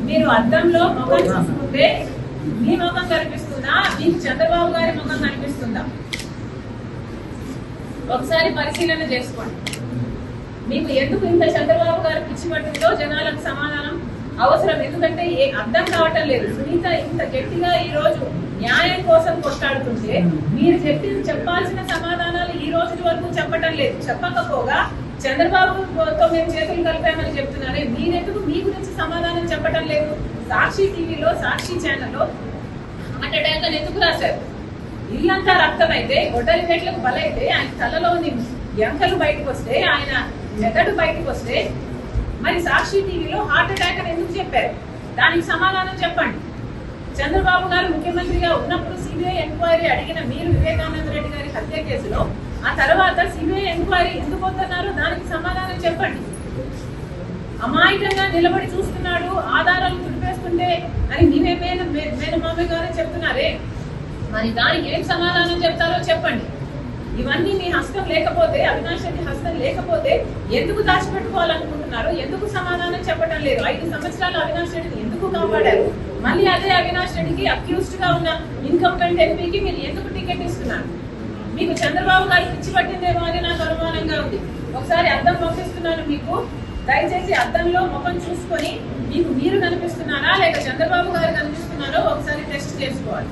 మీరు అద్దంలో ముఖం చూసుకుంటే మీ ముఖం కనిపిస్తుందా, మీకు చంద్రబాబు గారి ముఖం కనిపిస్తుందా? ఒకసారి పరిశీలన చేసుకోండి. మీకు ఎందుకు ఇంత చంద్రబాబు గారి పిచ్చి పట్టిందో జనాలకు సమాధానం అవసరం. ఎందుకంటే అర్థం కావటం లేదు. సునీత ఇంత గట్టిగా ఈ రోజు న్యాయం కోసం కొట్లాడుతుంటే మీరు చెప్పాల్సిన సమాధానాలు ఈ రోజు వరకు చెప్పటం లేదు. చెప్పకపోగా చంద్రబాబుతో మేము చేతులు కలిపామని చెప్తున్నారే, మీరెందుకు మీ గురించి సమాధానం చెప్పటం లేదు? సాక్షి టీవీలో, సాక్షి ఛానల్లో హార్ట్ అటాక్ అని ఎందుకు రాశారు? ఇల్లంతా రక్తమైతే, గొడ్డలి వేట్లకు బలైతే, ఆయన తలలోని ఎంకలు బయటకు వస్తే, ఆయన మెదడు బయటకు వస్తే, మరి సాక్షి టీవీలో హార్ట్ అటాక్ అని ఎందుకు చెప్పారు? దానికి సమాధానం చెప్పండి. చంద్రబాబు గారు ముఖ్యమంత్రిగా ఉన్నప్పుడు సిబిఐ ఎంక్వైరీ అడిగిన మీరు వివేకానంద రెడ్డి గారి హత్య కేసులో ఆ తర్వాత సిబిఐ ఎంక్వైరీ ఎందుకు వద్దన్నారు? దానికి సమాధానం చెప్పండి. అమాయకంగా నిలబడి చూస్తున్నాడు, ఆధారాలు తుడిపేస్తుంటే అని మీరే మేనమామ గారే చెప్తున్నారే, మరి దానికి ఏం సమాధానం చెప్తారో చెప్పండి. ఇవన్నీ మీ హస్తం లేకపోతే, అవినాష్ రెడ్డి హస్తం లేకపోతే ఎందుకు దాచిపెట్టుకోవాలనుకుంటున్నారు? ఎందుకు సమాధానం చెప్పడం లేదు? 5 సంవత్సరాలు అవినాష్ రెడ్డిని ఎందుకు కాపాడారు? మళ్ళీ అదే అవినాష్ రెడ్డికి అక్యూజ్డ్ గా ఉన్న ఇన్కంపెంట్ ఎంపీకి మీరు ఎందుకు టికెట్ ఇస్తున్నారు? మీకు చంద్రబాబు గారు పిచ్చి పట్టిందేమో అని నాకు అనుమానంగా ఉంది. ఒకసారి అద్దం పంపిస్తున్నాను మీకు, దయచేసి అద్దంలో ముఖం చూసుకొని మీకు మీరు కనిపిస్తున్నారా లేక చంద్రబాబు గారు కనిపిస్తున్నారో ఒకసారి టెస్ట్ చేసుకోవాలి.